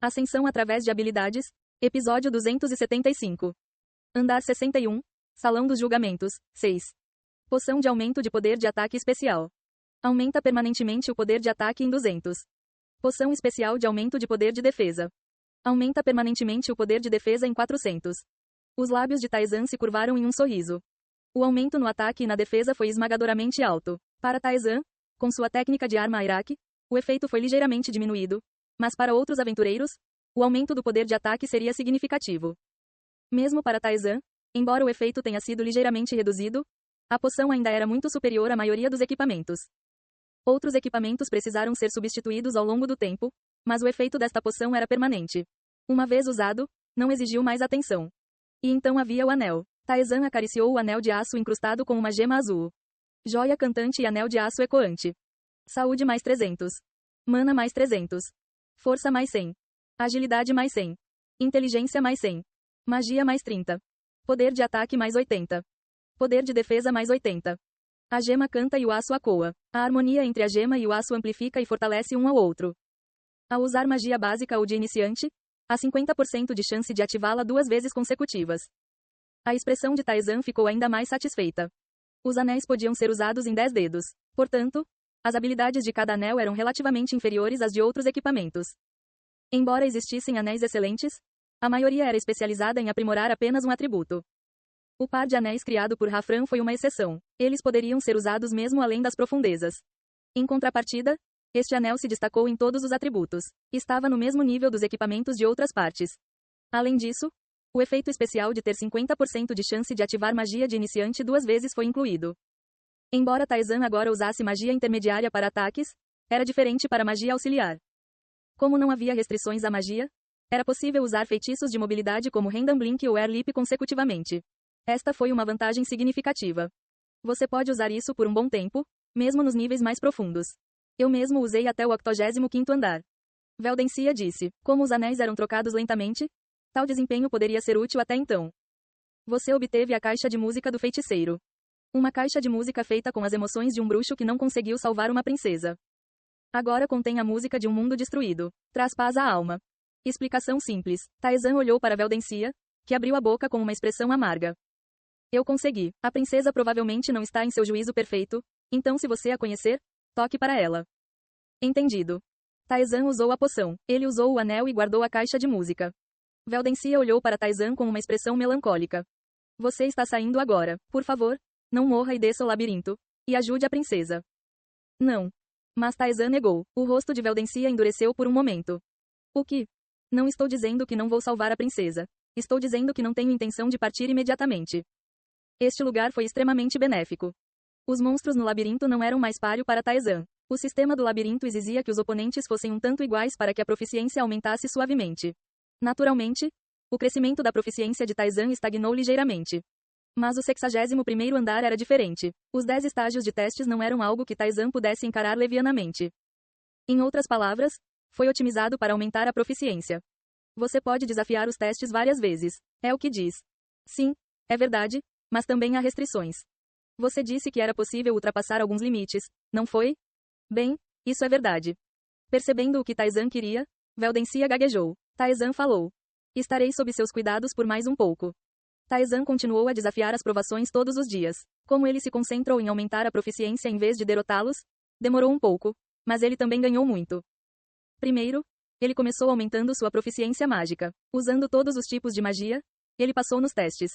Ascensão através de habilidades. Episódio 275. Andar 61. Salão dos Julgamentos. 6. Poção de aumento de poder de ataque especial. Aumenta permanentemente o poder de ataque em 200. Poção especial de aumento de poder de defesa. Aumenta permanentemente o poder de defesa em 400. Os lábios de Taizan se curvaram em um sorriso. O aumento no ataque e na defesa foi esmagadoramente alto. Para Taizan, com sua técnica de arma Iraqi, o efeito foi ligeiramente diminuído, mas para outros aventureiros, o aumento do poder de ataque seria significativo. Mesmo para Taizan, embora o efeito tenha sido ligeiramente reduzido, a poção ainda era muito superior à maioria dos equipamentos. Outros equipamentos precisaram ser substituídos ao longo do tempo, mas o efeito desta poção era permanente. Uma vez usado, não exigiu mais atenção. E então havia o anel. Taizan acariciou o anel de aço incrustado com uma gema azul. Joia cantante e anel de aço ecoante. Saúde mais 300. Mana mais 300. Força mais 100. Agilidade mais 100. Inteligência mais 100. Magia mais 30. Poder de ataque mais 80. Poder de defesa mais 80. A gema canta e o aço ecoa. A harmonia entre a gema e o aço amplifica e fortalece um ao outro. Ao usar magia básica ou de iniciante, há 50% de chance de ativá-la 2 vezes consecutivas. A expressão de Taizan ficou ainda mais satisfeita. Os anéis podiam ser usados em 10 dedos. Portanto, as habilidades de cada anel eram relativamente inferiores às de outros equipamentos. Embora existissem anéis excelentes, a maioria era especializada em aprimorar apenas um atributo. O par de anéis criado por Rafran foi uma exceção. Eles poderiam ser usados mesmo além das profundezas. Em contrapartida, este anel se destacou em todos os atributos. Estava no mesmo nível dos equipamentos de outras partes. Além disso, o efeito especial de ter 50% de chance de ativar magia de iniciante 2 vezes foi incluído. Embora Taizan agora usasse magia intermediária para ataques, era diferente para magia auxiliar. Como não havia restrições à magia, era possível usar feitiços de mobilidade como Random Blink ou Air Leap consecutivamente. Esta foi uma vantagem significativa. Você pode usar isso por um bom tempo, mesmo nos níveis mais profundos. Eu mesmo usei até o 85º andar. Veldencia disse. Como os anéis eram trocados lentamente, tal desempenho poderia ser útil até então. Você obteve a caixa de música do feiticeiro. Uma caixa de música feita com as emoções de um bruxo que não conseguiu salvar uma princesa. Agora contém a música de um mundo destruído. Traz paz à alma. Explicação simples. Taizan olhou para Veldencia, que abriu a boca com uma expressão amarga. Eu consegui. A princesa provavelmente não está em seu juízo perfeito, então se você a conhecer, toque para ela. Entendido. Taizan usou a poção. Ele usou o anel e guardou a caixa de música. Veldencia olhou para Taizan com uma expressão melancólica. Você está saindo agora. Por favor, não morra e desça o labirinto. E ajude a princesa. Não. Mas Taizan negou. O rosto de Veldencia endureceu por um momento. O que? Não estou dizendo que não vou salvar a princesa. Estou dizendo que não tenho intenção de partir imediatamente. Este lugar foi extremamente benéfico. Os monstros no labirinto não eram mais páreo para Taizan. O sistema do labirinto exigia que os oponentes fossem um tanto iguais para que a proficiência aumentasse suavemente. Naturalmente, o crescimento da proficiência de Taizan estagnou ligeiramente. Mas o 61º andar era diferente. Os 10 estágios de testes não eram algo que Taizan pudesse encarar levianamente. Em outras palavras, foi otimizado para aumentar a proficiência. Você pode desafiar os testes várias vezes. É o que diz. Sim, é verdade, mas também há restrições. Você disse que era possível ultrapassar alguns limites, não foi? Bem, isso é verdade. Percebendo o que Taizan queria, Veldencia gaguejou. Taizan falou. Estarei sob seus cuidados por mais um pouco. Taizan continuou a desafiar as provações todos os dias. Como ele se concentrou em aumentar a proficiência em vez de derrotá-los, demorou um pouco, mas ele também ganhou muito. Primeiro, ele começou aumentando sua proficiência mágica. Usando todos os tipos de magia, ele passou nos testes.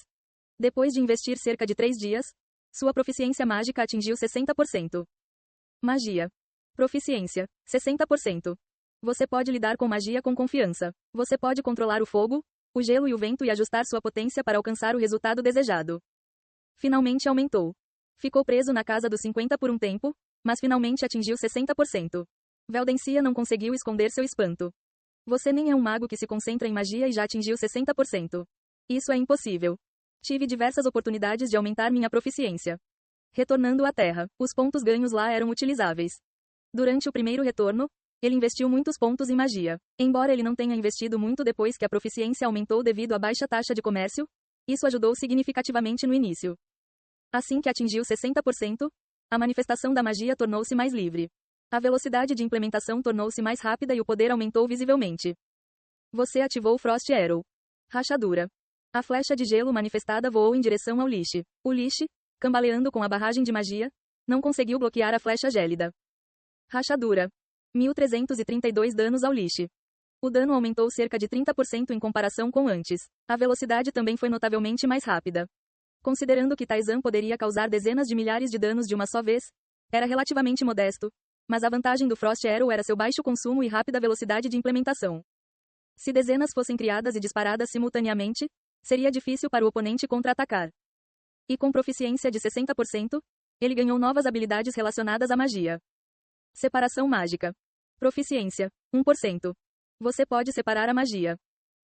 Depois de investir cerca de 3 dias, sua proficiência mágica atingiu 60%. Magia. Proficiência. 60%. Você pode lidar com magia com confiança. Você pode controlar o fogo, o gelo e o vento e ajustar sua potência para alcançar o resultado desejado. Finalmente aumentou. Ficou preso na casa dos 50 por um tempo, mas finalmente atingiu 60%. Veldencia não conseguiu esconder seu espanto. Você nem é um mago que se concentra em magia e já atingiu 60%. Isso é impossível. Tive diversas oportunidades de aumentar minha proficiência. Retornando à Terra, os pontos ganhos lá eram utilizáveis. Durante o primeiro retorno, ele investiu muitos pontos em magia. Embora ele não tenha investido muito depois que a proficiência aumentou devido à baixa taxa de comércio, isso ajudou significativamente no início. Assim que atingiu 60%, a manifestação da magia tornou-se mais livre. A velocidade de implementação tornou-se mais rápida e o poder aumentou visivelmente. Você ativou Frost Arrow. Rachadura. A flecha de gelo manifestada voou em direção ao Lich. O Lich, cambaleando com a barragem de magia, não conseguiu bloquear a flecha gélida. Rachadura. 1332 danos ao Lich. O dano aumentou cerca de 30% em comparação com antes. A velocidade também foi notavelmente mais rápida. Considerando que Taizan poderia causar dezenas de milhares de danos de uma só vez, era relativamente modesto, mas a vantagem do Frost Arrow era seu baixo consumo e rápida velocidade de implementação. Se dezenas fossem criadas e disparadas simultaneamente, seria difícil para o oponente contra-atacar. E com proficiência de 60%, ele ganhou novas habilidades relacionadas à magia. Separação mágica. Proficiência, 1%. Você pode separar a magia.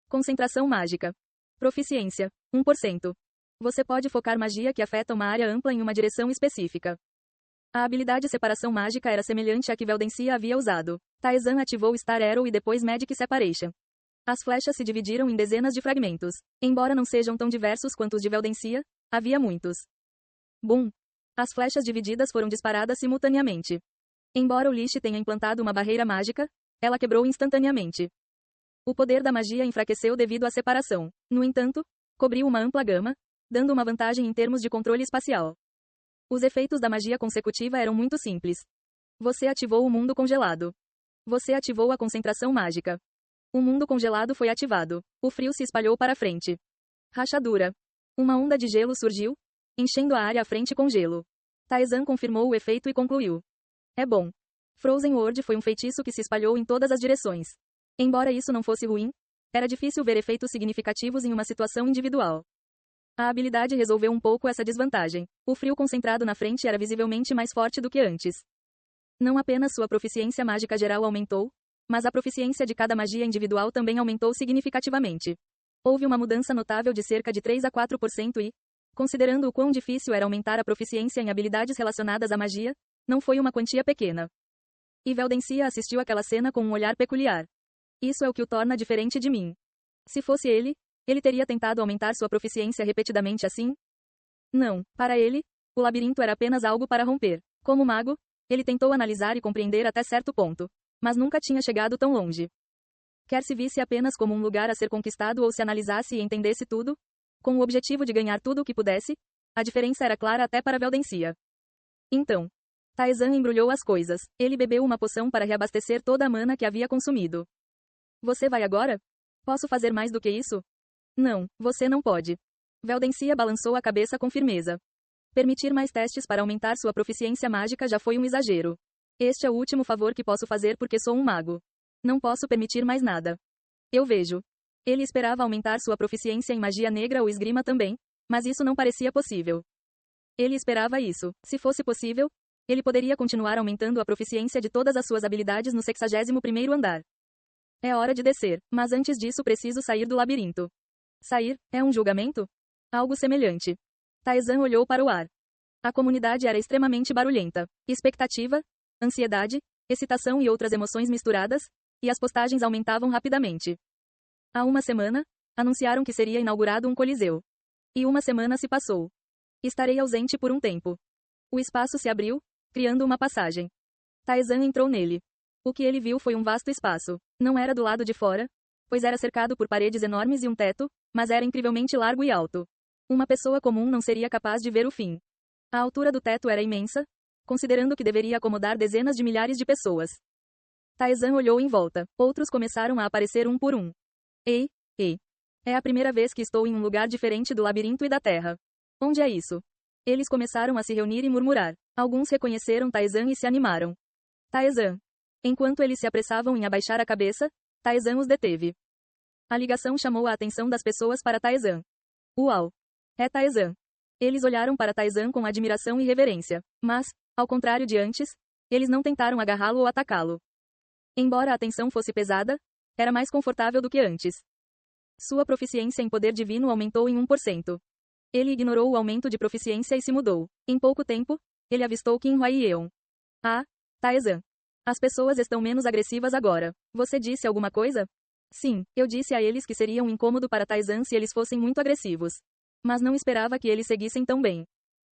Concentração mágica. Proficiência, 1%. Você pode focar magia que afeta uma área ampla em uma direção específica. A habilidade separação mágica era semelhante à que Veldencia havia usado. Taizan ativou Star Arrow e depois Magic Separation. As flechas se dividiram em dezenas de fragmentos. Embora não sejam tão diversos quanto os de Veldencia, havia muitos. Boom! As flechas divididas foram disparadas simultaneamente. Embora o Lich tenha implantado uma barreira mágica, ela quebrou instantaneamente. O poder da magia enfraqueceu devido à separação. No entanto, cobriu uma ampla gama, dando uma vantagem em termos de controle espacial. Os efeitos da magia consecutiva eram muito simples. Você ativou o mundo congelado. Você ativou a concentração mágica. O mundo congelado foi ativado. O frio se espalhou para frente. Rachadura. Uma onda de gelo surgiu, enchendo a área à frente com gelo. Taizan confirmou o efeito e concluiu. É bom. Frozen Word foi um feitiço que se espalhou em todas as direções. Embora isso não fosse ruim, era difícil ver efeitos significativos em uma situação individual. A habilidade resolveu um pouco essa desvantagem. O frio concentrado na frente era visivelmente mais forte do que antes. Não apenas sua proficiência mágica geral aumentou, mas a proficiência de cada magia individual também aumentou significativamente. Houve uma mudança notável de cerca de 3 a 4% e, considerando o quão difícil era aumentar a proficiência em habilidades relacionadas à magia, não foi uma quantia pequena. E Veldencia assistiu àquela cena com um olhar peculiar. Isso é o que o torna diferente de mim. Se fosse ele teria tentado aumentar sua proficiência repetidamente assim? Não, para ele, o labirinto era apenas algo para romper. Como mago, ele tentou analisar e compreender até certo ponto, mas nunca tinha chegado tão longe. Quer se visse apenas como um lugar a ser conquistado ou se analisasse e entendesse tudo, com o objetivo de ganhar tudo o que pudesse, a diferença era clara até para Veldencia. Então, Taizan embrulhou as coisas. Ele bebeu uma poção para reabastecer toda a mana que havia consumido. Você vai agora? Posso fazer mais do que isso? Não, você não pode. Veldencia balançou a cabeça com firmeza. Permitir mais testes para aumentar sua proficiência mágica já foi um exagero. Este é o último favor que posso fazer porque sou um mago. Não posso permitir mais nada. Eu vejo. Ele esperava aumentar sua proficiência em magia negra ou esgrima também, mas isso não parecia possível. Ele esperava isso. Se fosse possível, ele poderia continuar aumentando a proficiência de todas as suas habilidades no 61º andar. É hora de descer, mas antes disso preciso sair do labirinto. Sair, é um julgamento? Algo semelhante. Taizan olhou para o ar. A comunidade era extremamente barulhenta. Expectativa, ansiedade, excitação e outras emoções misturadas, e as postagens aumentavam rapidamente. Há uma semana, anunciaram que seria inaugurado um coliseu. E uma semana se passou. Estarei ausente por um tempo. O espaço se abriu, criando uma passagem. Taizan entrou nele. O que ele viu foi um vasto espaço. Não era do lado de fora, pois era cercado por paredes enormes e um teto, mas era incrivelmente largo e alto. Uma pessoa comum não seria capaz de ver o fim. A altura do teto era imensa, considerando que deveria acomodar dezenas de milhares de pessoas. Taizan olhou em volta. Outros começaram a aparecer um por um. Ei. É a primeira vez que estou em um lugar diferente do labirinto e da terra. Onde é isso? Eles começaram a se reunir e murmurar. Alguns reconheceram Taizan e se animaram. Taizan. Enquanto eles se apressavam em abaixar a cabeça, Taizan os deteve. A ligação chamou a atenção das pessoas para Taizan. Uau! É Taizan. Eles olharam para Taizan com admiração e reverência, mas, ao contrário de antes, eles não tentaram agarrá-lo ou atacá-lo. Embora a tensão fosse pesada, era mais confortável do que antes. Sua proficiência em poder divino aumentou em 1%. Ele ignorou o aumento de proficiência e se mudou. Em pouco tempo, ele avistou Qin Huaiyeon. Ah, Taizan. As pessoas estão menos agressivas agora. Você disse alguma coisa? Sim, eu disse a eles que seria um incômodo para Taizan se eles fossem muito agressivos. Mas não esperava que eles seguissem tão bem.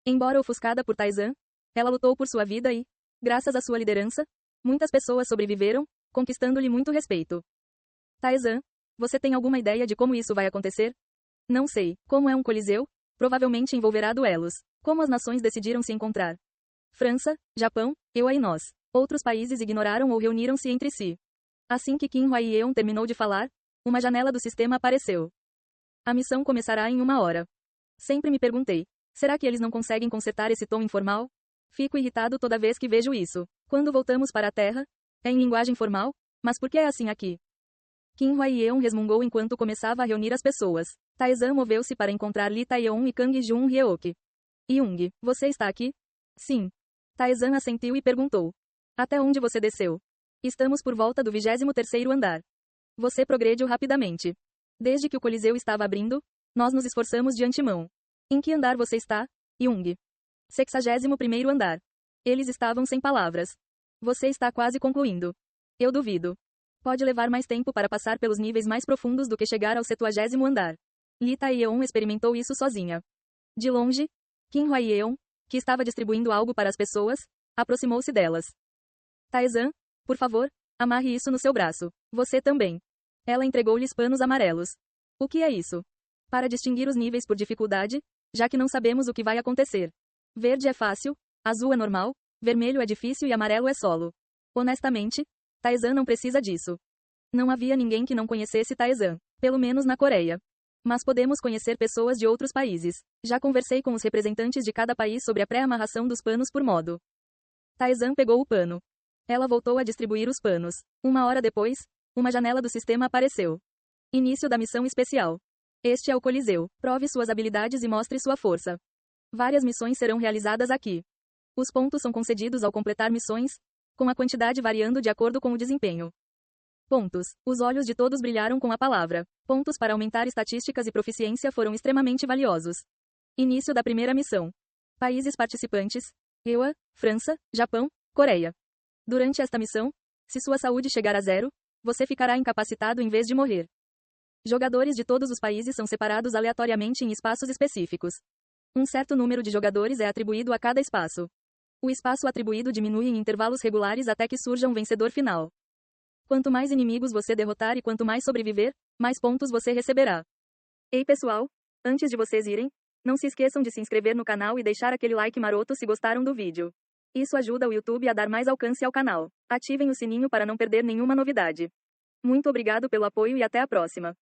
Embora ofuscada por Taizan, ela lutou por sua vida e, graças à sua liderança, muitas pessoas sobreviveram, conquistando-lhe muito respeito. Taizan, Você tem alguma ideia de como isso vai acontecer? Não sei. Como é um coliseu? Provavelmente envolverá duelos. Como as nações decidiram se encontrar? França, Japão, eu e nós. Outros países ignoraram ou reuniram-se entre si. Assim que Kim Hwa-yeon terminou de falar, uma janela do sistema apareceu. A missão começará em 1 hora. Sempre me perguntei, será que eles não conseguem consertar esse tom informal? Fico irritado toda vez que vejo isso. Quando voltamos para a Terra, é em linguagem formal? Mas por que é assim aqui? Kim Hwa-yeon resmungou enquanto começava a reunir as pessoas. Taezan moveu-se para encontrar Lee Taeyeon e Kang Jun-hyeok. Young, você está aqui? Sim. Taezan assentiu e perguntou. Até onde você desceu? Estamos por volta do 23º andar. Você progrediu rapidamente. Desde que o Coliseu estava abrindo, nós nos esforçamos de antemão. Em que andar você está, Young? 61º andar. Eles estavam sem palavras. Você está quase concluindo. Eu duvido. Pode levar mais tempo para passar pelos níveis mais profundos do que chegar ao 70º andar. Lee Taeyeon experimentou isso sozinha. De longe, Kim Hwa-yeon, que estava distribuindo algo para as pessoas, aproximou-se delas. Taezan, por favor, amarre isso no seu braço. Você também. Ela entregou-lhes panos amarelos. O que é isso? Para distinguir os níveis por dificuldade, já que não sabemos o que vai acontecer. Verde é fácil, azul é normal, vermelho é difícil e amarelo é solo. Honestamente, Taezan não precisa disso. Não havia ninguém que não conhecesse Taezan, pelo menos na Coreia. Mas podemos conhecer pessoas de outros países. Já conversei com os representantes de cada país sobre a pré-amarração dos panos por modo. Taezan pegou o pano. Ela voltou a distribuir os panos. 1 hora depois, uma janela do sistema apareceu. Início da missão especial. Este é o Coliseu. Prove suas habilidades e mostre sua força. Várias missões serão realizadas aqui. Os pontos são concedidos ao completar missões, com a quantidade variando de acordo com o desempenho. Pontos. Os olhos de todos brilharam com a palavra. Pontos para aumentar estatísticas e proficiência foram extremamente valiosos. Início da primeira missão. Países participantes: EUA, França, Japão, Coreia. Durante esta missão, se sua saúde chegar a 0, você ficará incapacitado em vez de morrer. Jogadores de todos os países são separados aleatoriamente em espaços específicos. Um certo número de jogadores é atribuído a cada espaço. O espaço atribuído diminui em intervalos regulares até que surja um vencedor final. Quanto mais inimigos você derrotar e quanto mais sobreviver, mais pontos você receberá. Ei pessoal, antes de vocês irem, não se esqueçam de se inscrever no canal e deixar aquele like maroto se gostaram do vídeo. Isso ajuda o YouTube a dar mais alcance ao canal. Ativem o sininho para não perder nenhuma novidade. Muito obrigado pelo apoio e até a próxima.